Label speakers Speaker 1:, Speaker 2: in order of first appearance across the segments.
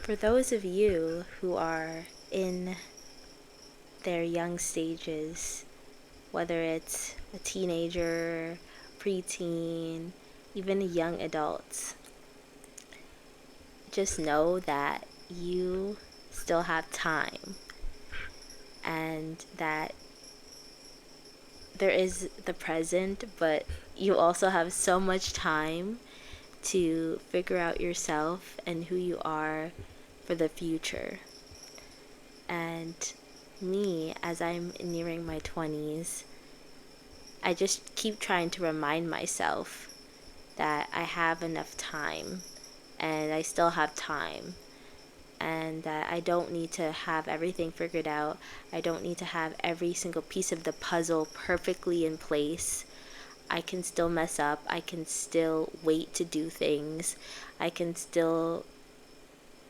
Speaker 1: For those of you who are in their young stages, whether it's a teenager, preteen, even young adults, just know that you still have time and that there is the present, but you also have so much time to figure out yourself and who you are for the future. And me, as I'm nearing my 20s, I just keep trying to remind myself that I have enough time and I still have time, and that I don't need to have everything figured out. I don't need to have every single piece of the puzzle perfectly in place. I can still mess up. I can still wait to do things. I can still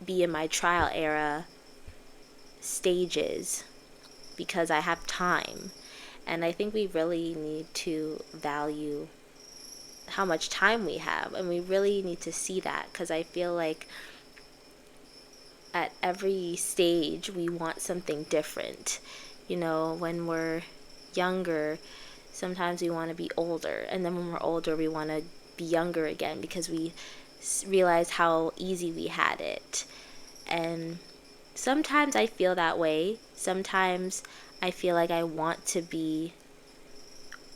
Speaker 1: be in my trial era stages because I have time. And I think we really need to value how much time we have, and we really need to see that, because I feel like at every stage we want something different. When we're younger, sometimes we want to be older, and then when we're older we want to be younger again because we realize how easy we had it. And sometimes I feel that way. Sometimes I feel like I want to be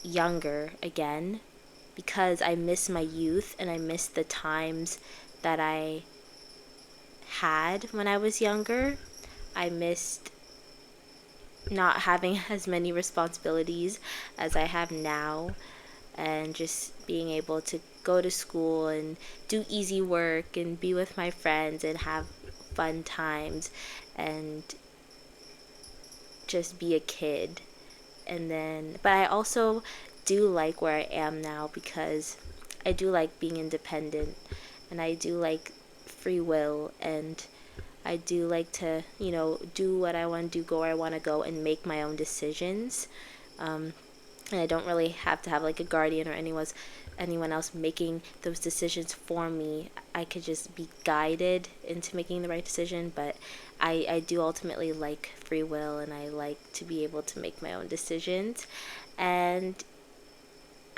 Speaker 1: younger again because I miss my youth and I miss the times that I had when I was younger. I missed not having as many responsibilities as I have now, and just being able to go to school and do easy work and be with my friends and have fun times and just be a kid. But I also do like where I am now because I do like being independent, and I do like free will, and I do like to, do what I want to do, go where I want to go, and make my own decisions. And I don't really have to have like a guardian or anyone else making those decisions for me. I could just be guided into making the right decision, but I do ultimately like free will, and I like to be able to make my own decisions. And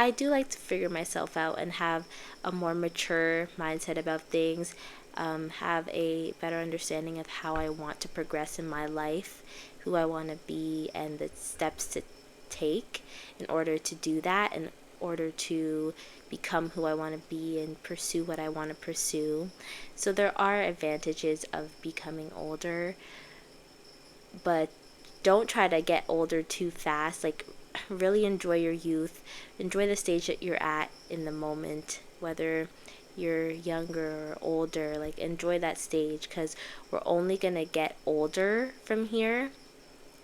Speaker 1: I do like to figure myself out and have a more mature mindset about things, have a better understanding of how I want to progress in my life, who I want to be, and the steps to take in order to do that, in order to become who I want to be and pursue what I want to pursue. So there are advantages of becoming older, but don't try to get older too fast. Like, really enjoy your youth, enjoy the stage that you're at in the moment, whether you're younger or older. Like, enjoy that stage, because we're only gonna get older from here,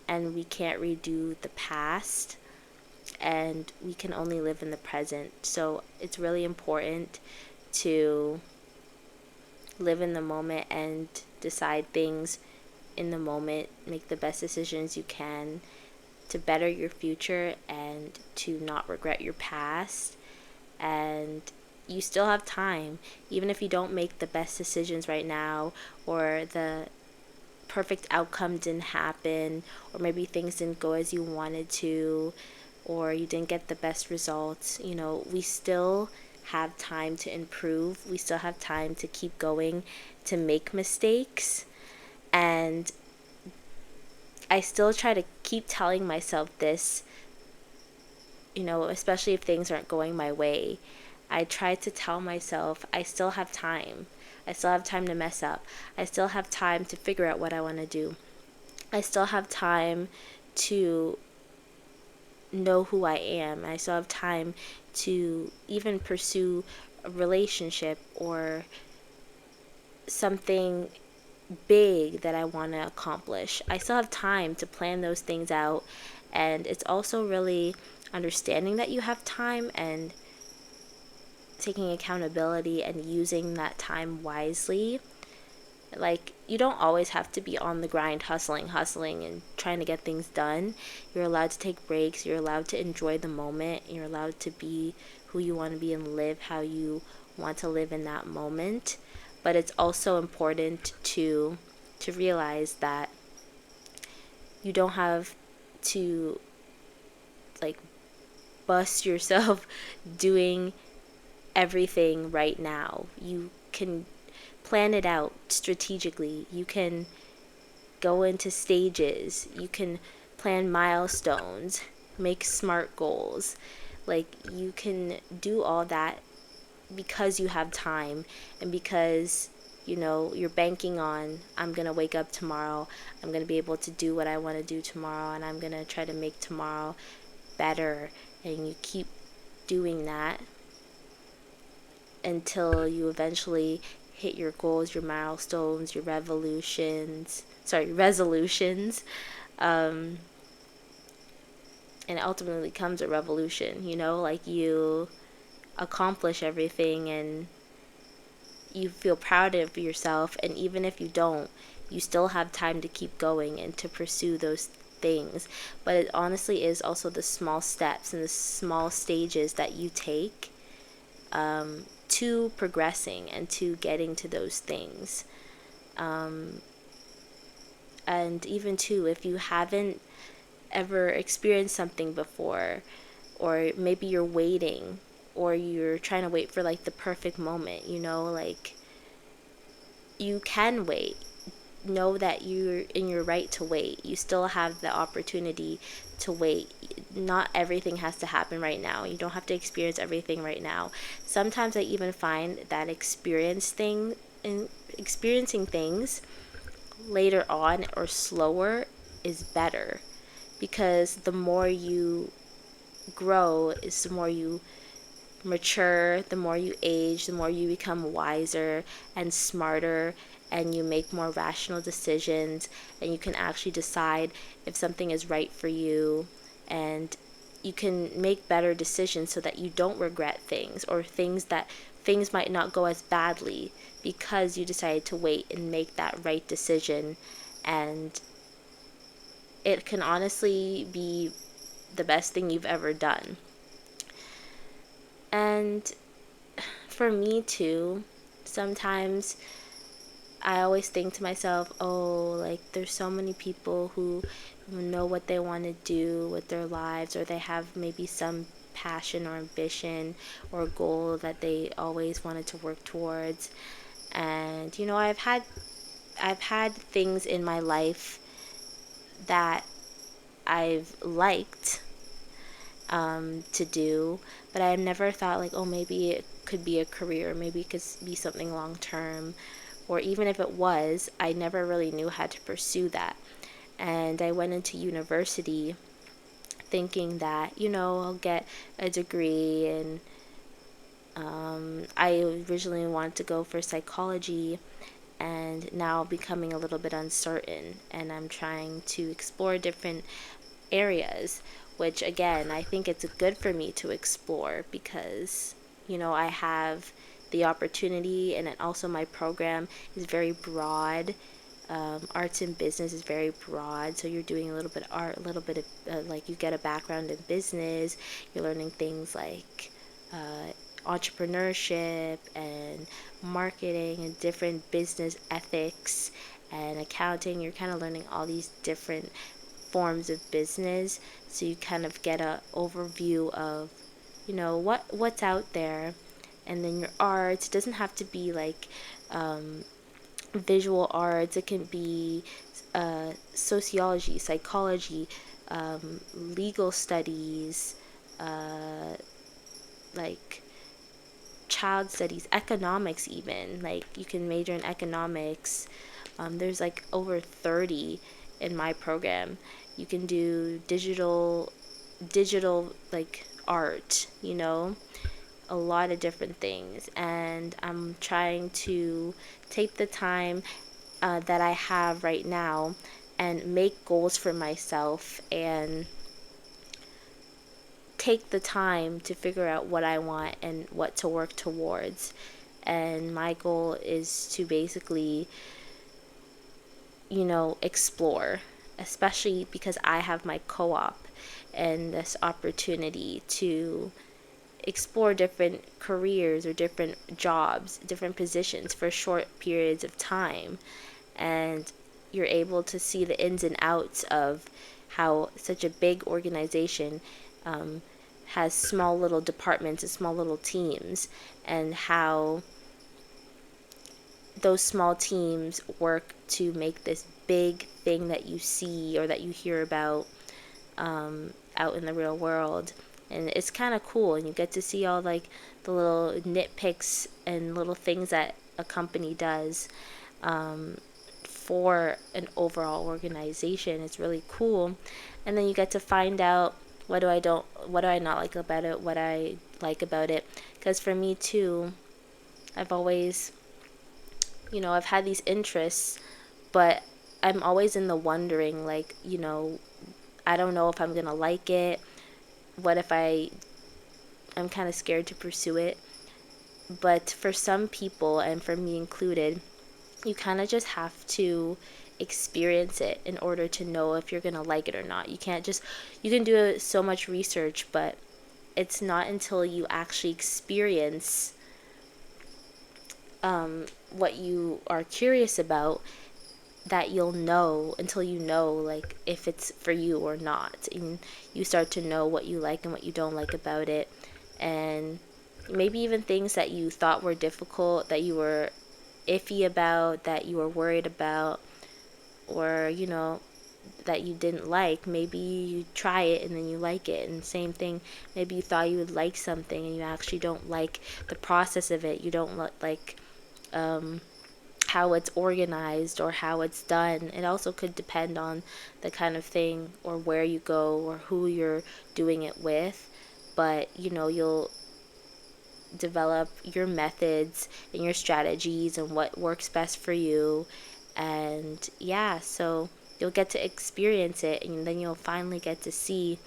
Speaker 1: and we can't redo the past, and we can only live in the present. So it's really important to live in the moment and decide things in the moment, make the best decisions you can to better your future and to not regret your past. And you still have time, even if you don't make the best decisions right now, or the perfect outcome didn't happen, or maybe things didn't go as you wanted to, or you didn't get the best results. We still have time to improve. We still have time to keep going, to make mistakes. And I still try to keep telling myself this, especially if things aren't going my way. I try to tell myself I still have time. I still have time to mess up. I still have time to figure out what I want to do. I still have time to know who I am. I still have time to even pursue a relationship or something big that I want to accomplish. I still have time to plan those things out. And it's also really understanding that you have time and taking accountability and using that time wisely. Like, you don't always have to be on the grind, hustling, and trying to get things done. You're allowed to take breaks. You're allowed to enjoy the moment. You're allowed to be who you want to be and live how you want to live in that moment. but it's also important to realize that you don't have to like bust yourself doing everything right now. You can plan it out strategically. You can go into stages. You can plan milestones, make smart goals. Like, you can do all that because you have time, and because you're banking on, I'm going to wake up tomorrow, I'm going to be able to do what I want to do tomorrow, and I'm going to try to make tomorrow better. And you keep doing that until you eventually hit your goals, your milestones, your resolutions. um, and it ultimately comes a revolution, like you accomplish everything and you feel proud of yourself. And even if you don't, you still have time to keep going and to pursue those things. But it honestly is also the small steps and the small stages that you take to progressing and to getting to those things. And even too, if you haven't ever experienced something before, or maybe you're waiting, or you're trying to wait for like the perfect moment, like, you can wait. Know that you're in your right to wait. You still have the opportunity to wait. Not everything has to happen right now. You don't have to experience everything right now. Sometimes I even find that experiencing things later on or slower is better, because the more you grow is the more you mature, the more you age, the more you become wiser and smarter, and you make more rational decisions, and you can actually decide if something is right for you, and you can make better decisions so that you don't regret things, or things might not go as badly because you decided to wait and make that right decision. And it can honestly be the best thing you've ever done. And for me too, sometimes I always think to myself, oh, like, there's so many people who know what they want to do with their lives, or they have maybe some passion or ambition or goal that they always wanted to work towards. And I've had things in my life that I've liked to do, but I never thought like, oh, maybe it could be a career, maybe it could be something long term, or even if it was, I never really knew how to pursue that. And I went into university thinking that, I'll get a degree, and I originally wanted to go for psychology, and now becoming a little bit uncertain, and I'm trying to explore different areas, which again, I think it's good for me to explore, because I have the opportunity, and then also my program is very broad. Arts and business is very broad, so you're doing a little bit of art, a little bit of like, you get a background in business, you're learning things like entrepreneurship and marketing and different business ethics and accounting. You're kind of learning all these different forms of business, so you kind of get a overview of what's out there. And then your arts, it doesn't have to be like visual arts. It can be sociology, psychology, legal studies, like child studies, economics even. Like, you can major in economics. There's like over 30 in my program. You can do digital like art, a lot of different things. And I'm trying to take the time that I have right now and make goals for myself, and take the time to figure out what I want and what to work towards. And my goal is to basically, explore, especially because I have my co-op and this opportunity to explore different careers or different jobs, different positions for short periods of time. And you're able to see the ins and outs of how such a big organization has small little departments and small little teams, and how those small teams work to make this big thing that you see or that you hear about out in the real world. And it's kind of cool, and you get to see all like the little nitpicks and little things that a company does for an overall organization. It's really cool. And then you get to find out what do I not like about it, what I like about it. Because for me too, I've always, I've had these interests, but I'm always in the wondering, like, I don't know if I'm gonna like it. What if I'm kind of scared to pursue it. But for some people, and for me included, you kind of just have to experience it in order to know if you're going to like it or not. You can do so much research, but it's not until you actually experience what you are curious about that you'll know, until you know like if it's for you or not. And you start to know what you like and what you don't like about it. And maybe even things that you thought were difficult, that you were iffy about, that you were worried about, or that you didn't like, maybe you try it and then you like it. And same thing, maybe you thought you would like something and you actually don't like the process of it. You don't like how it's organized or how it's done. It also could depend on the kind of thing or where you go or who you're doing it with. But you'll develop your methods and your strategies and what works best for you. And yeah, so you'll get to experience it, and then you'll finally get to see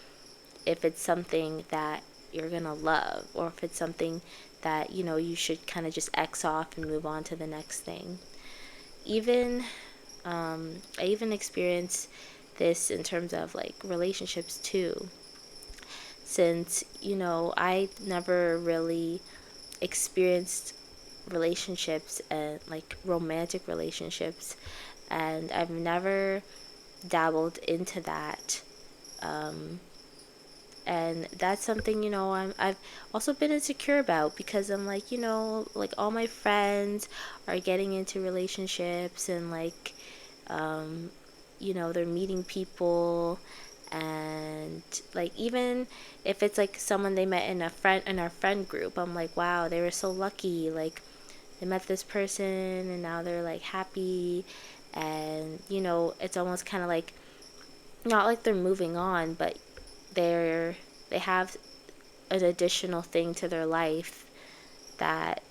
Speaker 1: if it's something that you're gonna love, or if it's something that you should kind of just X off and move on to the next thing. Even I even experienced this in terms of like relationships too, since I never really experienced relationships and like romantic relationships, and I've never dabbled into that. And that's something I've also been insecure about, because I'm like, like all my friends are getting into relationships, and like they're meeting people, and like even if it's like someone they met in our friend group, I'm like, wow, they were so lucky, like they met this person and now they're like happy. And it's almost kind of like, not like they're moving on, but they have an additional thing to their life that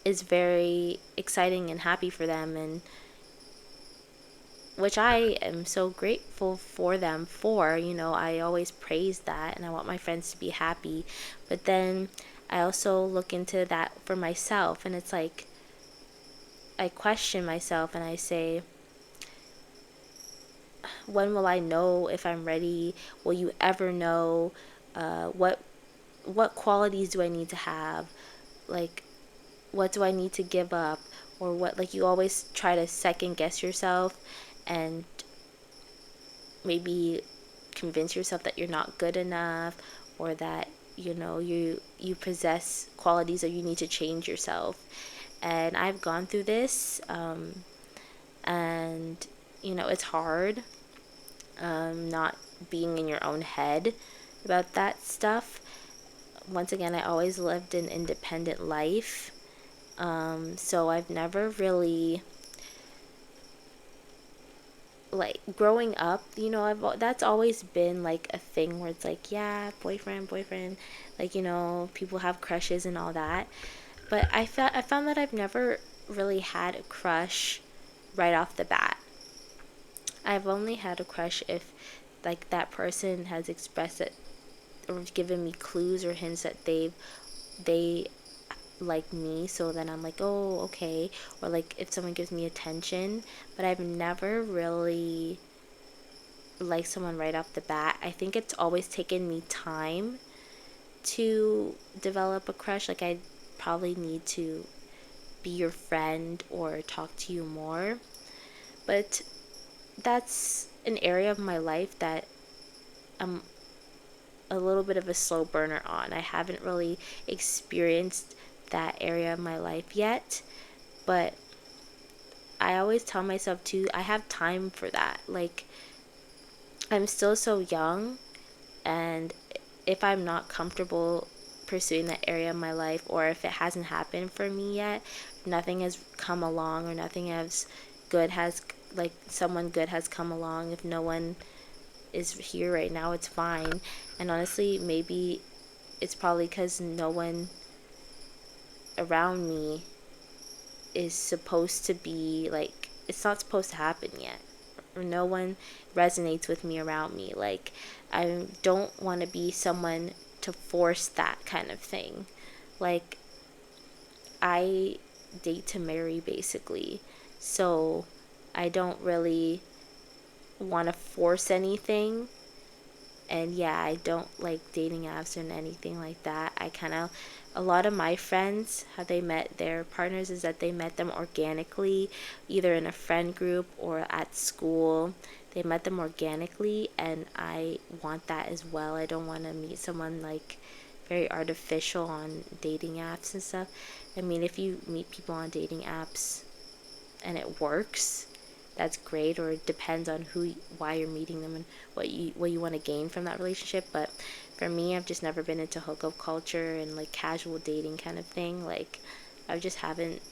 Speaker 1: is very exciting and happy for them, and which I am so grateful for them for. I always praise that, and I want my friends to be happy. But then I also look into that for myself, and it's like I question myself and I say, when will I know if I'm ready? Will you ever know? What qualities do I need to have? Like, what do I need to give up? Or what, like, you always try to second guess yourself and maybe convince yourself that you're not good enough, or that you possess qualities, or you need to change yourself. And I've gone through this, and it's hard, not being in your own head about that stuff. Once again, I always lived an independent life, so I've never really, like, growing up, that's always been like a thing where it's like, yeah, boyfriend, like, people have crushes and all that. But I found that I've never really had a crush right off the bat. I've only had a crush if like that person has expressed it or given me clues or hints that they like me, so then I'm like, oh, okay. Or like if someone gives me attention. But I've never really liked someone right off the bat. I think it's always taken me time to develop a crush. Like, I probably need to be your friend or talk to you more. But that's an area of my life that I'm a little bit of a slow burner on. I haven't really experienced that area of my life yet, but I always tell myself too, I have time for that. Like, I'm still so young, and if I'm not comfortable pursuing that area of my life, or if it hasn't happened for me yet, nothing has come along, or nothing has good has like someone good has come along, if no one is here right now, it's fine. And honestly, maybe it's probably because no one around me is supposed to be like, it's not supposed to happen yet, or no one resonates with me around me. Like, I don't want to be someone to force that kind of thing. Like, I date to marry basically, so I don't really want to force anything. And yeah, I don't like dating apps or anything like that. I kind of, a lot of my friends, how they met their partners is that they met them organically, either in a friend group or at school. They met them organically, and I want that as well. I don't want to meet someone like very artificial on dating apps and stuff. I mean, if you meet people on dating apps and it works, that's great. Or it depends on why you're meeting them and what you want to gain from that relationship. But for me, I've just never been into hookup culture and like casual dating kind of thing. Like, I just haven't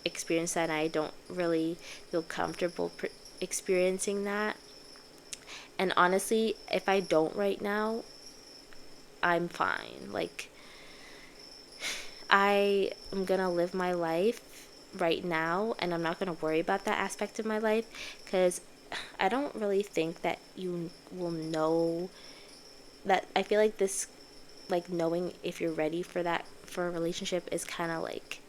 Speaker 1: experienced that, and I don't really feel comfortable experiencing that. And honestly, if I don't right now, I'm fine. Like, I am gonna live my life right now, and I'm not gonna worry about that aspect of my life, because I don't really think that you will know that. I feel like this, like, knowing if you're ready for that, for a relationship, is kind of like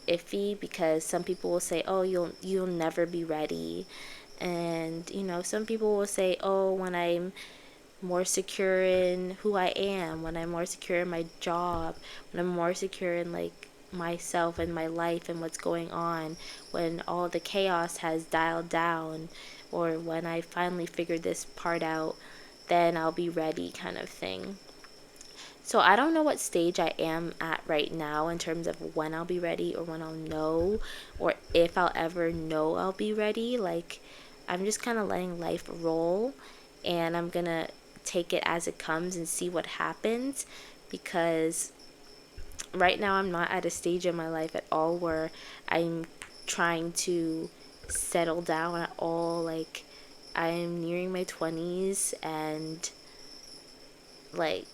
Speaker 1: iffy, because some people will say, oh, you'll never be ready. And some people will say, oh, when I'm more secure in who I am, when I'm more secure in my job, when I'm more secure in like myself and my life and what's going on, when all the chaos has dialed down, or when I finally figured this part out, then I'll be ready, kind of thing. So I don't know what stage I am at right now in terms of when I'll be ready, or when I'll know, or if I'll ever know I'll be ready. Like, I'm just kind of letting life roll, and I'm gonna take it as it comes and see what happens, because right now I'm not at a stage in my life at all where I'm trying to settle down at all. Like, I'm nearing my 20s, and like,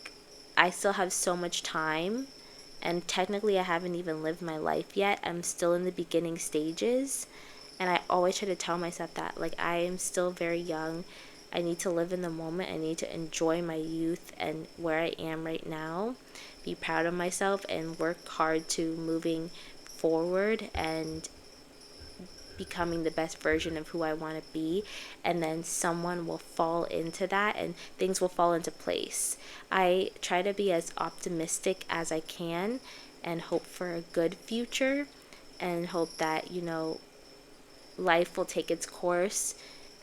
Speaker 1: I still have so much time, and technically I haven't even lived my life yet. I'm still in the beginning stages, and I always try to tell myself that, like, I am still very young. I need to live in the moment. I need to enjoy my youth and where I am right now, be proud of myself, and work hard to moving forward and becoming the best version of who I want to be. And then someone will fall into that, and things will fall into place. I try to be as optimistic as I can, and hope for a good future, and hope that life will take its course.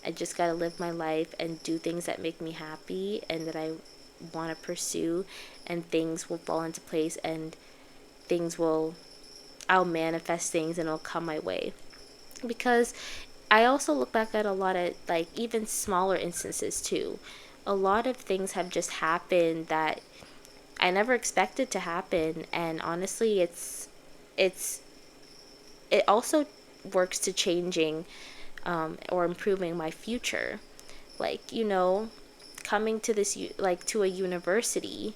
Speaker 1: I just gotta live my life and do things that make me happy and that I want to pursue, and things will fall into place, and I'll manifest things, and it'll come my way. Because I also look back at a lot of, like, even smaller instances too. A lot of things have just happened that I never expected to happen, and honestly, it's it also works to changing, or improving my future. Like, coming to like to a university,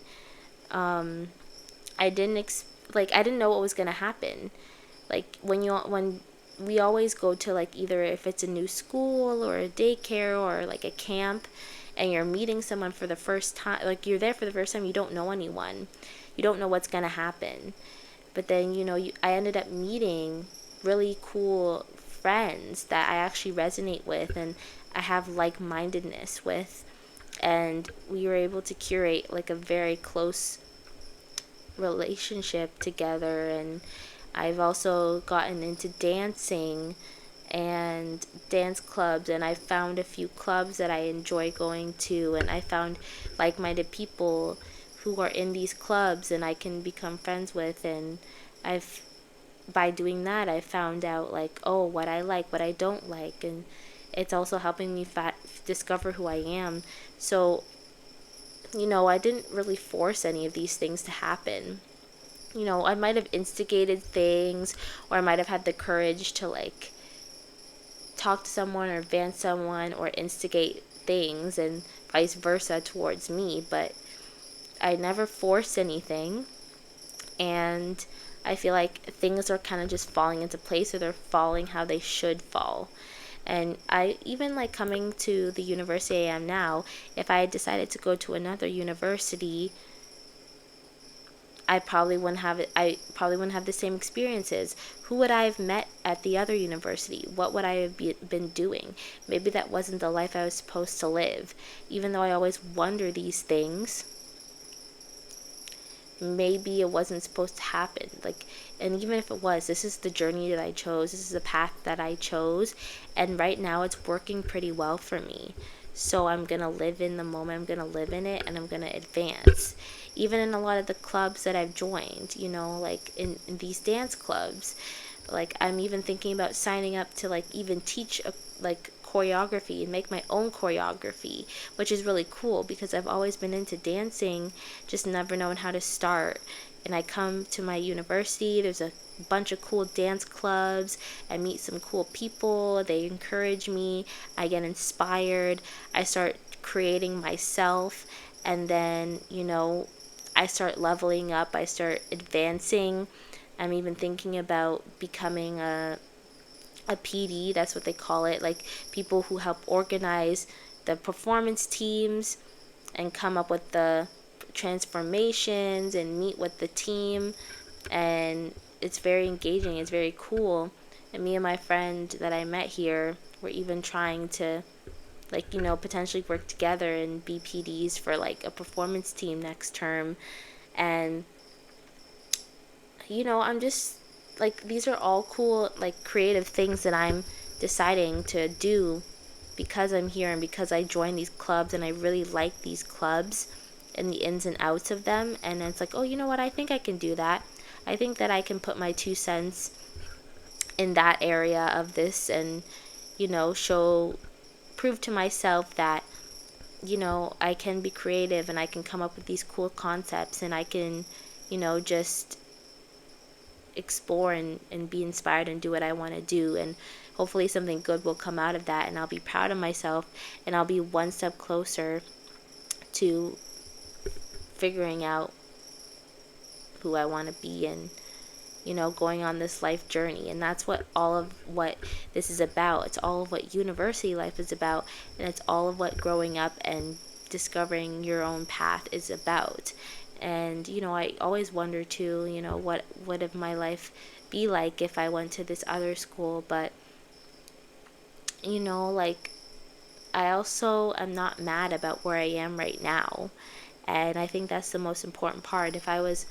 Speaker 1: I didn't I didn't know what was gonna happen. Like, when we always go to, like, either if it's a new school or a daycare or like a camp, and you're meeting someone for the first time, like, you're there for the first time, you don't know anyone, you don't know what's gonna happen. But then I ended up meeting really cool friends that I actually resonate with, and I have like-mindedness with. and we were able to curate like a very close relationship together. And I've also gotten into dancing and dance clubs, and I found a few clubs that I enjoy going to, and I found like-minded people who are in these clubs and I can become friends with. And I've by doing that I found out like, oh, what I like, what I don't like, and it's also helping me discover who I am. So, I didn't really force any of these things to happen. I might have instigated things, or I might have had the courage to like talk to someone or advance someone or instigate things, and vice versa towards me, but I never forced anything. And I feel like things are kind of just falling into place, or they're falling how they should fall. And I even like coming to the university I am now, if I had decided to go to another university, I probably wouldn't have the same experiences. Who would I have met at the other university? What would I have been doing? Maybe that wasn't the life I was supposed to live. Even though I always wonder these things, maybe it wasn't supposed to happen. Like, and even if it was, this is the journey that I chose. This is the path that I chose, and right now it's working pretty well for me. So I'm gonna live in the moment, I'm gonna live in it, and I'm gonna advance. Even in a lot of the clubs that I've joined, like in these dance clubs, like I'm even thinking about signing up to like even teach like choreography and make my own choreography, which is really cool because I've always been into dancing, just never known how to start. And I come to my university, there's a bunch of cool dance clubs, I meet some cool people, they encourage me, I get inspired, I start creating myself, and then, I start leveling up, I start advancing. I'm even thinking about becoming a PD, that's what they call it, like people who help organize the performance teams and come up with the transformations and meet with the team. And it's very engaging, it's very cool. And me and my friend that I met here, we're even trying to like, potentially work together and be PDs for like a performance team next term. And I'm just like, these are all cool, like creative things that I'm deciding to do because I'm here and because I joined these clubs and I really like these clubs and the ins and outs of them. And it's like, oh, you know what? I think I can do that. I think that I can put my 2 cents in that area of this and, prove to myself that, I can be creative and I can come up with these cool concepts and I can, just explore and be inspired and do what I want to do. And hopefully something good will come out of that, and I'll be proud of myself, and I'll be one step closer to figuring out who I want to be and, going on this life journey. And that's what all of what this is about. It's all of what university life is about, and it's all of what growing up and discovering your own path is about. And I always wonder too, what would my life be like if I went to this other school. But like, I also am not mad about where I am right now, and I think that's the most important part. If I was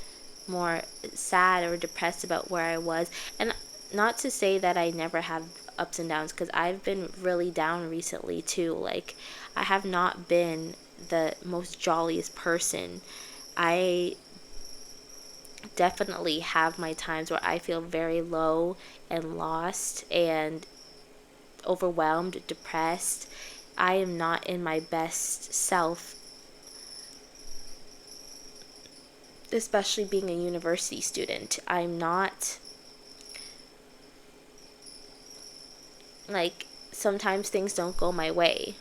Speaker 1: more sad or depressed about where I was, and not to say that I never have ups and downs, because I've been really down recently too. Like, I have not been the most jolliest person. I definitely have my times where I feel very low and lost and overwhelmed, depressed. I am not in my best self, especially being a university student. I'm not, like, sometimes things don't go my way.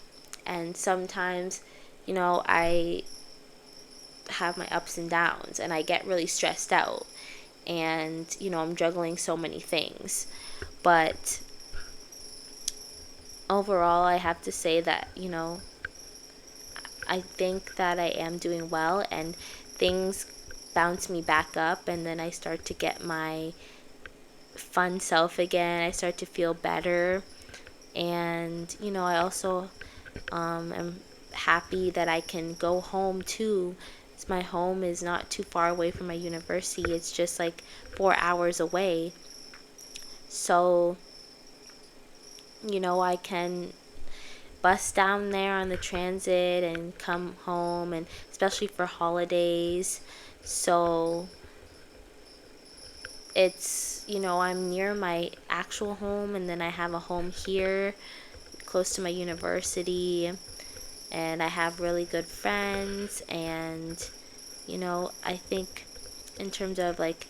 Speaker 1: And sometimes, I have my ups and downs and I get really stressed out. And, I'm juggling so many things. But overall, I have to say that, I think that I am doing well, and things bounce me back up, and then I start to get my fun self again. I start to feel better. And, I also am happy that I can go home too. My home is not too far away from my university. It's just like 4 hours away. So, I can bus down there on the transit and come home, and especially for holidays. So it's, I'm near my actual home, and then I have a home here close to my university, and I have really good friends. And I think in terms of like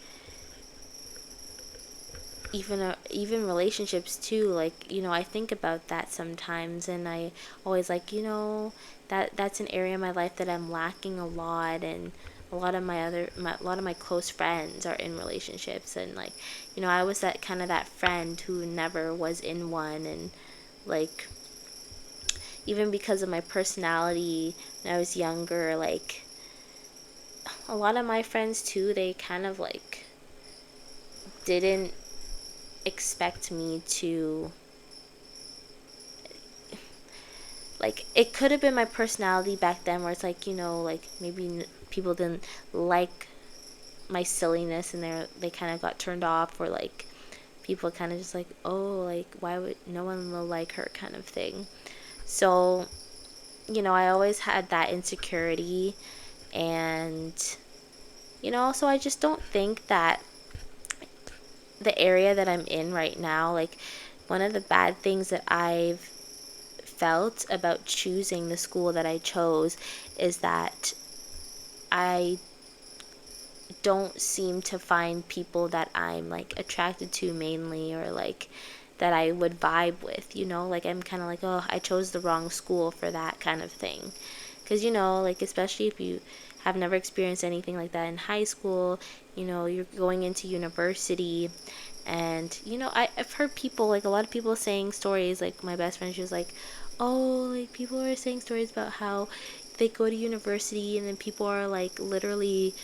Speaker 1: even relationships too, like I think about that sometimes, and I always like that's an area of my life that I'm lacking a lot. And a lot of a lot of my close friends are in relationships, and like I was that kind of that friend who never was in one. And like even because of my personality when I was younger, like a lot of my friends too, they kind of like didn't expect me to, like, it could have been my personality back then where it's like like maybe people didn't like my silliness, and they kind of got turned off, or like people kind of just like, oh, like why would no one will like her kind of thing. So I always had that insecurity. And so I just don't think that the area that I'm in right now, like one of the bad things that I've felt about choosing the school that I chose is that I don't seem to find people that I'm like attracted to mainly, or like that I would vibe with, like I'm kind of like, oh, I chose the wrong school for that kind of thing. Because like especially if you have never experienced anything like that in high school, you're going into university. And I've heard people, like a lot of people saying stories, like my best friend, she was like, oh, like people are saying stories about how they go to university and then people are like literally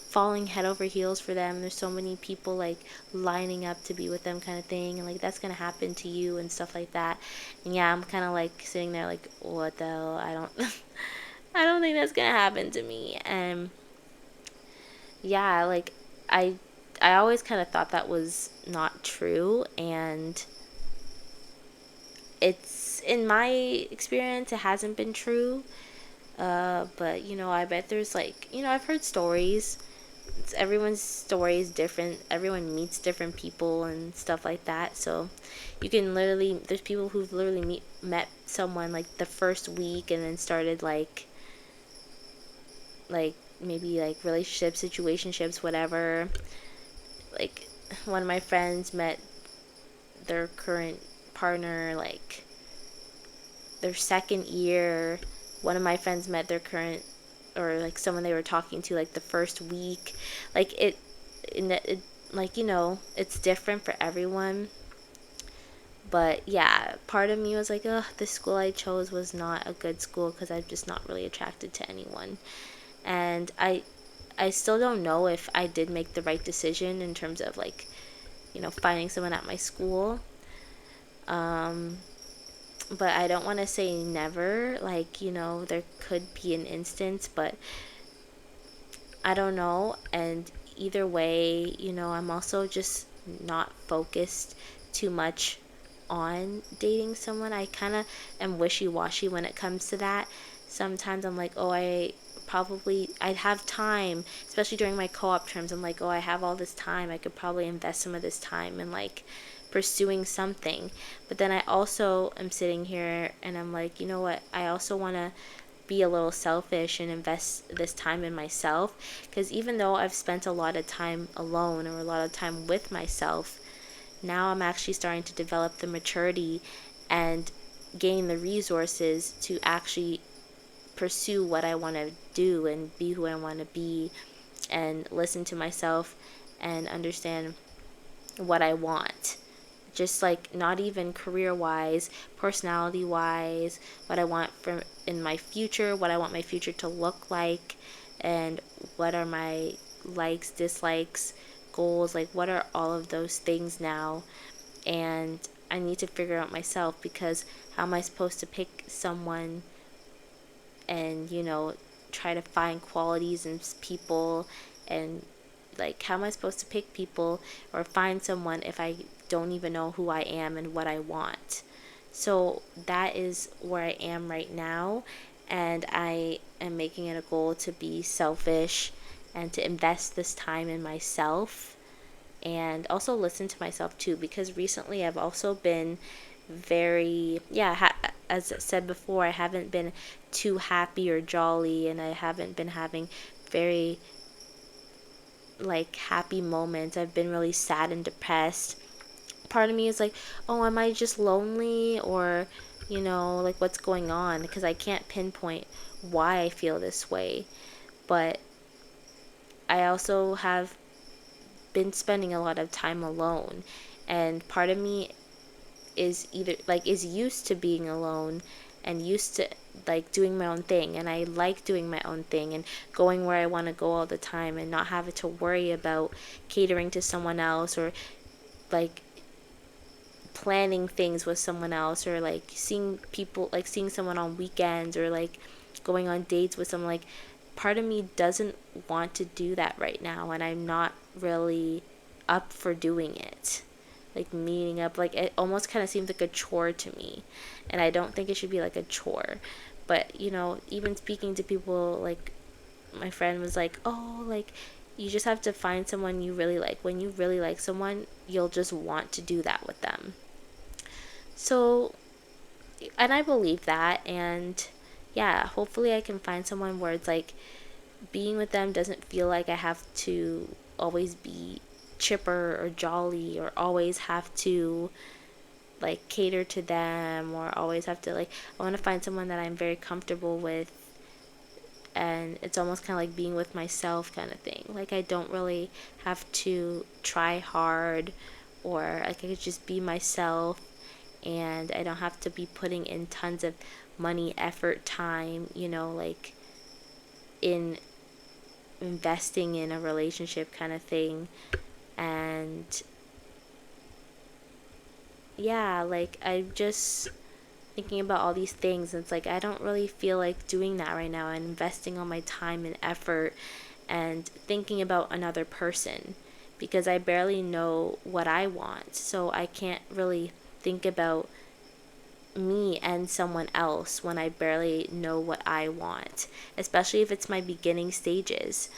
Speaker 1: falling head over heels for them. There's so many people like lining up to be with them kind of thing, and like that's gonna happen to you and stuff like that. And yeah, I'm kind of like sitting there like, what the hell, I don't I don't think that's gonna happen to me. And yeah, like i I always kind of thought that was not true. And it's, in my experience, it hasn't been true. But I bet there's like, I've heard stories. Everyone's story is different. Everyone meets different people and stuff like that. So you can literally, there's people who've literally met someone like the first week, and then started like maybe like relationships, situationships, whatever. Like one of my friends met their current partner like their second year. One of my friends met their current, or like someone they were talking to, like the first week. Like it like it's different for everyone. But yeah, part of me was like, oh, the school I chose was not a good school because I'm just not really attracted to anyone. And I still don't know if I did make the right decision in terms of like finding someone at my school. um but I don't want to say never. Like, there could be an instance, but I don't know. And either way, I'm also just not focused too much on dating someone. I kind of am wishy-washy when it comes to that. Sometimes I'm like, oh, I'd have time, especially during my co-op terms. I'm like, oh, I have all this time. I could probably invest some of this time in like pursuing something. But then I also am sitting here and I'm like, you know what? I also want to be a little selfish and invest this time in myself, because even though I've spent a lot of time alone or a lot of time with myself, now I'm actually starting to develop the maturity and gain the resources to actually pursue what I want to do and be who I want to be, and listen to myself and understand what I want. Just like not even career wise, personality wise, what I want from in my future, what I want my future to look like, and what are my likes, dislikes, goals, like what are all of those things now. And I need to figure out myself, because how am I supposed to pick someone and, try to find qualities in people. And like, how am I supposed to pick people or find someone if I don't even know who I am and what I want? So that is where I am right now, and I am making it a goal to be selfish and to invest this time in myself, and also listen to myself too, because recently I've also been very, yeah, as I said before, I haven't been too happy or jolly, and I haven't been having very like happy moments. I've been really sad and depressed. Part of me is like, oh, am I just lonely, or like, what's going on? Because I can't pinpoint why I feel this way. But I also have been spending a lot of time alone, and part of me is either like is used to being alone and used to like doing my own thing, and I like doing my own thing and going where I want to go all the time and not having to worry about catering to someone else, or like planning things with someone else, or like seeing people, like seeing someone on weekends, or like going on dates with someone. Like, part of me doesn't want to do that right now, and I'm not really up for doing it. Like, meeting up, like, it almost kind of seems like a chore to me, and I don't think it should be like a chore. But even speaking to people, like my friend was like, oh, like, you just have to find someone you really like. When you really like someone, you'll just want to do that with them. So, and I believe that, and yeah, hopefully I can find someone where it's like being with them doesn't feel like I have to always be chipper or jolly, or always have to like cater to them, or always have to like, I want to find someone that I'm very comfortable with, and it's almost kind of like being with myself kind of thing. Like, I don't really have to try hard, or like I could just be myself, and I don't have to be putting in tons of money, effort, time, like in investing in a relationship kind of thing. And yeah, like, I'm just thinking about all these things, and it's like I don't really feel like doing that right now, and investing all my time and effort and thinking about another person, because I barely know what I want, so I can't really think about me and someone else when I barely know what I want, especially if it's my beginning stages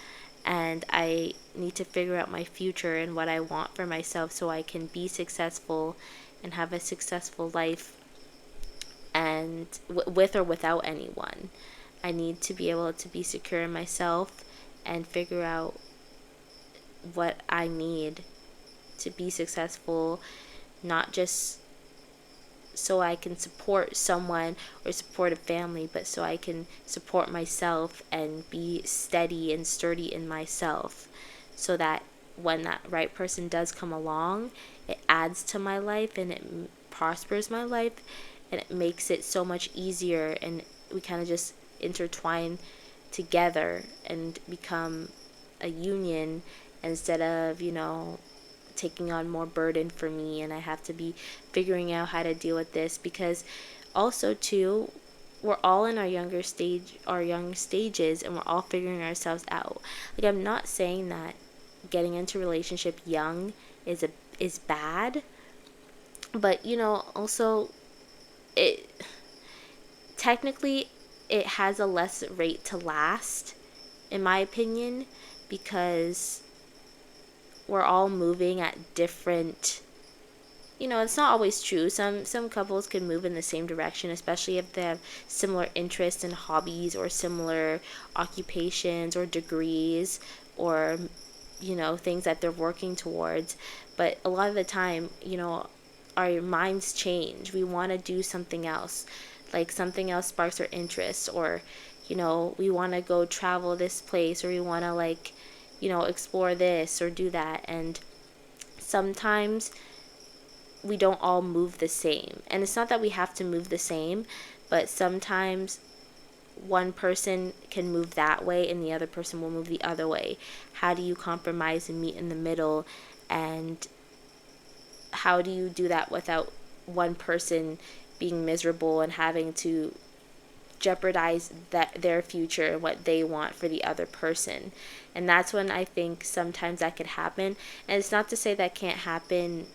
Speaker 1: and I need to figure out my future and what I want for myself so I can be successful and have a successful life, and with or without anyone. I need to be able to be secure in myself and figure out what I need to be successful, not just so I can support someone or support a family, but so I can support myself and be steady and sturdy in myself, so that when that right person does come along, it adds to my life and it prospers my life, and it makes it so much easier, and we kind of just intertwine together and become a union, instead of taking on more burden for me, and I have to be figuring out how to deal with this, because also too, we're all in our young stages, and we're all figuring ourselves out. Like, I'm not saying that getting into a relationship young is bad, but also, it technically, it has a less rate to last, in my opinion, because we're all moving at different, it's not always true. Some couples can move in the same direction, especially if they have similar interests and hobbies, or similar occupations or degrees, or things that they're working towards. But a lot of the time, our minds change. We want to do something else, like something else sparks our interest, or we want to go travel this place, or we want to like explore this or do that. And sometimes we don't all move the same. And it's not that we have to move the same, but sometimes one person can move that way and the other person will move the other way. How do you compromise and meet in the middle? And how do you do that without one person being miserable and having to jeopardize their future and what they want for the other person. And that's when I think sometimes that could happen. And it's not to say that can't happen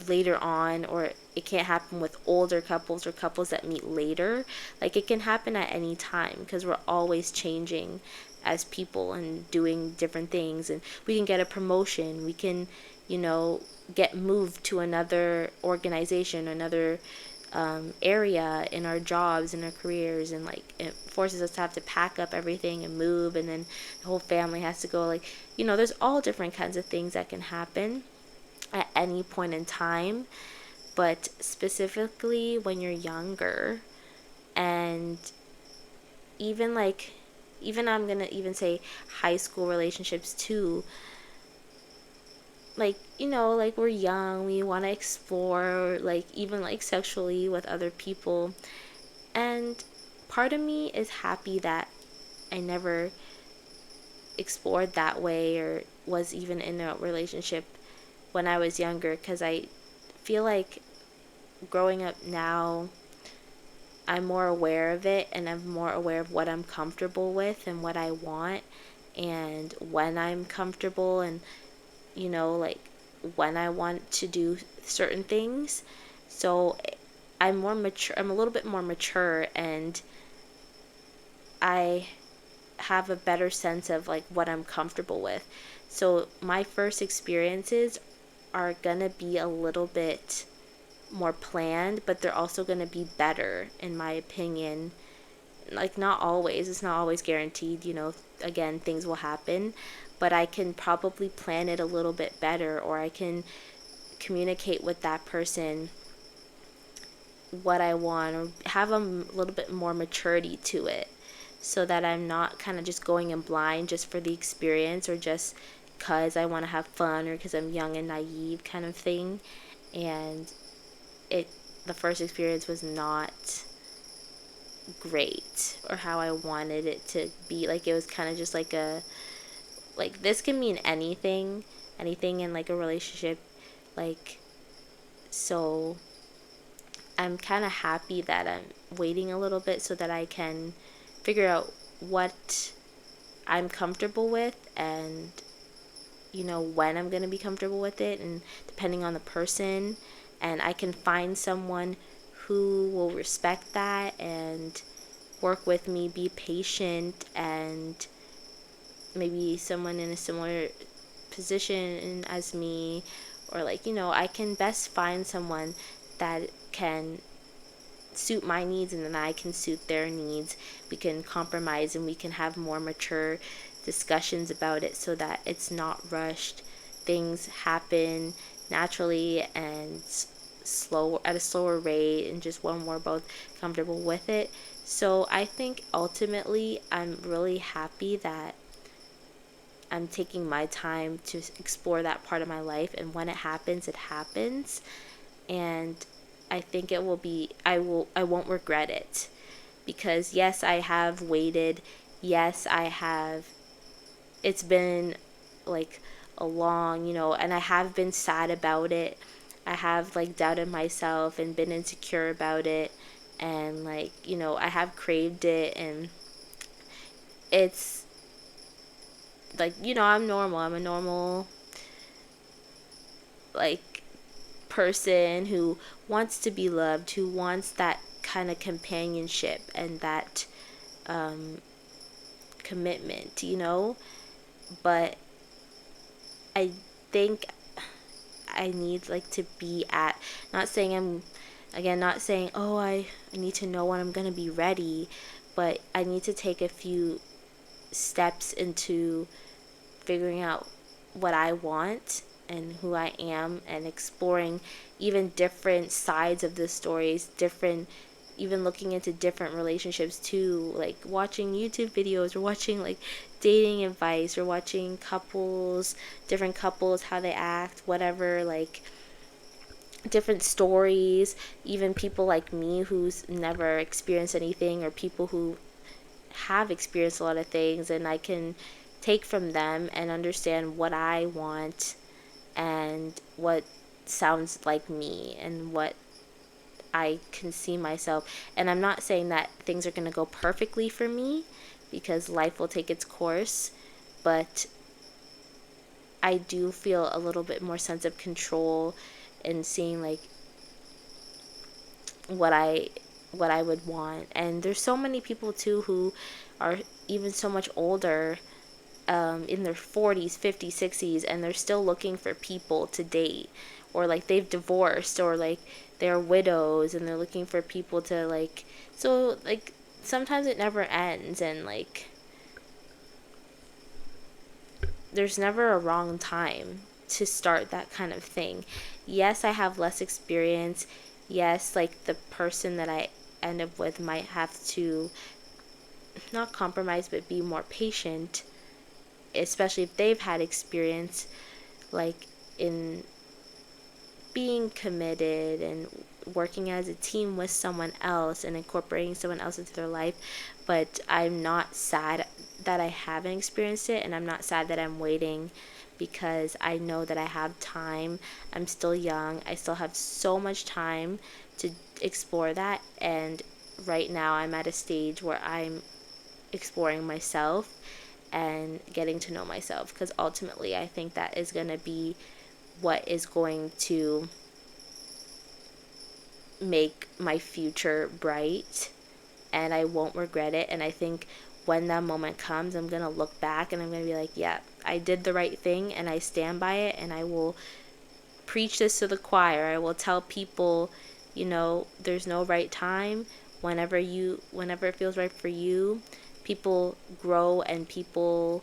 Speaker 1: later on, or it can't happen with older couples or couples that meet later. Like, it can happen at any time, because we're always changing as people and doing different things, and we can get a promotion, we can, get moved to another organization, another area in our jobs, in our careers, and like it forces us to have to pack up everything and move, and then the whole family has to go. Like, there's all different kinds of things that can happen at any point in time. But specifically when you're younger, and even like, even I'm gonna even say high school relationships too, like, like, we're young, we want to explore, like, even like sexually with other people. And part of me is happy that I never explored that way or was even in a relationship when I was younger, because I feel like growing up now, I'm more aware of it, and I'm more aware of what I'm comfortable with and what I want, and when I'm comfortable, and like, when I want to do certain things. So I'm more mature, I'm a little bit more mature, and I have a better sense of like what I'm comfortable with. So my first experiences are gonna be a little bit more planned, but they're also gonna be better, in my opinion. Like, not always, it's not always guaranteed, again, things will happen, but I can probably plan it a little bit better, or I can communicate with that person what I want, or have a little bit more maturity to it, so that I'm not kind of just going in blind just for the experience, or just because I want to have fun, or because I'm young and naive kind of thing. And the first experience was not great, or how I wanted it to be. Like, it was kind of just like, this can mean anything in like a relationship. Like, so I'm kind of happy that I'm waiting a little bit, so that I can figure out what I'm comfortable with, and when I'm going to be comfortable with it, and depending on the person, and I can find someone who will respect that and work with me, be patient, and maybe someone in a similar position as me, or like, I can best find someone that can suit my needs, and then I can suit their needs. We can compromise, and we can have more mature discussions about it, so that it's not rushed. Things happen naturally and slow, at a slower rate, and just when we're both comfortable with it. So I think ultimately I'm really happy that I'm taking my time to explore that part of my life, and when it happens, it happens. And I think it will be, I won't regret it, because yes, I have waited. Yes, I have, it's been like a long, and I have been sad about it. I have like doubted myself and been insecure about it, and like, I have craved it, and it's like, I'm normal. I'm a normal, like, person who wants to be loved, who wants that kind of companionship and that commitment, But I think I need like to be at, not saying I'm, again, not saying, oh, I need to know when I'm going to be ready, but I need to take a few steps into figuring out what I want and who I am, and exploring even different sides of the stories, different, even looking into different relationships too, like watching YouTube videos, or watching like dating advice, or watching different couples, how they act, whatever, like different stories, even people like me who's never experienced anything, or people who have experienced a lot of things, and I can take from them and understand what I want, and what sounds like me, and what I can see myself. And I'm not saying that things are going to go perfectly for me, because life will take its course, but I do feel a little bit more sense of control in seeing like what I would want. And there's so many people too who are even so much older, in their 40s, 50s, 60s, and they're still looking for people to date, or like they've divorced, or like they're widows and they're looking for people to like, so like sometimes it never ends. And like there's never a wrong time to start that kind of thing. Yes, I have less experience. Yes, like the person that I end up with might have to not compromise but be more patient, especially if they've had experience like in being committed and working as a team with someone else and incorporating someone else into their life. But I'm not sad that I haven't experienced it, and I'm not sad that I'm waiting, because I know that I have time. I'm still young. I still have so much time to explore that. And right now I'm at a stage where I'm exploring myself and getting to know myself, because ultimately I think that is going to be what is going to make my future bright, and I won't regret it. And I think when that moment comes, I'm going to look back and I'm going to be like, yeah, I did the right thing, and I stand by it, and I will preach this to the choir. I will tell people, there's no right time. Whenever it feels right for you. People grow and people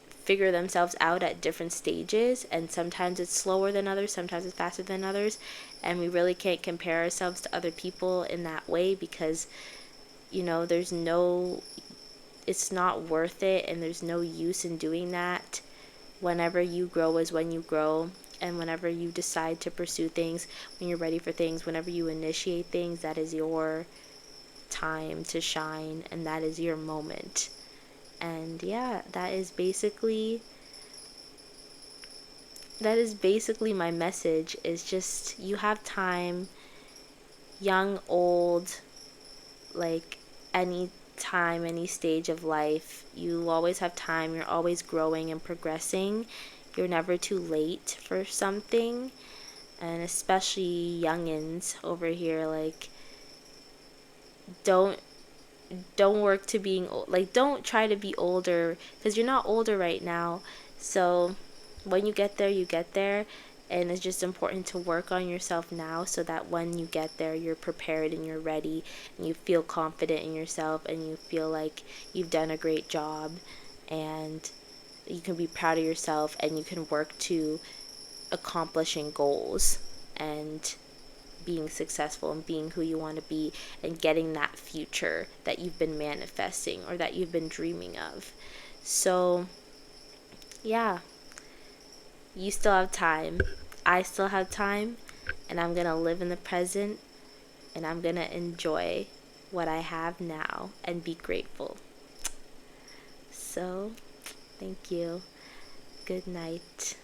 Speaker 1: figure themselves out at different stages, and sometimes it's slower than others, sometimes it's faster than others, and we really can't compare ourselves to other people in that way, because it's not worth it, and there's no use in doing that. Whenever you grow is when you grow, and whenever you decide to pursue things, when you're ready for things, whenever you initiate things, that is your time to shine, and that is your moment. And yeah, that is basically my message, is just, you have time, young, old, like any time, any stage of life, you always have time. You're always growing and progressing. You're never too late for something. And especially youngins over here, like, don't work to being old. Like, don't try to be older, because you're not older right now. So when you get there, you get there. And it's just important to work on yourself now, so that when you get there, you're prepared and you're ready, and you feel confident in yourself, and you feel like you've done a great job, and you can be proud of yourself, and you can work to accomplishing goals and being successful and being who you want to be, and getting that future that you've been manifesting or that you've been dreaming of. So yeah, you still have time. I still have time, and I'm going to live in the present, and I'm going to enjoy what I have now and be grateful. So, thank you. Good night.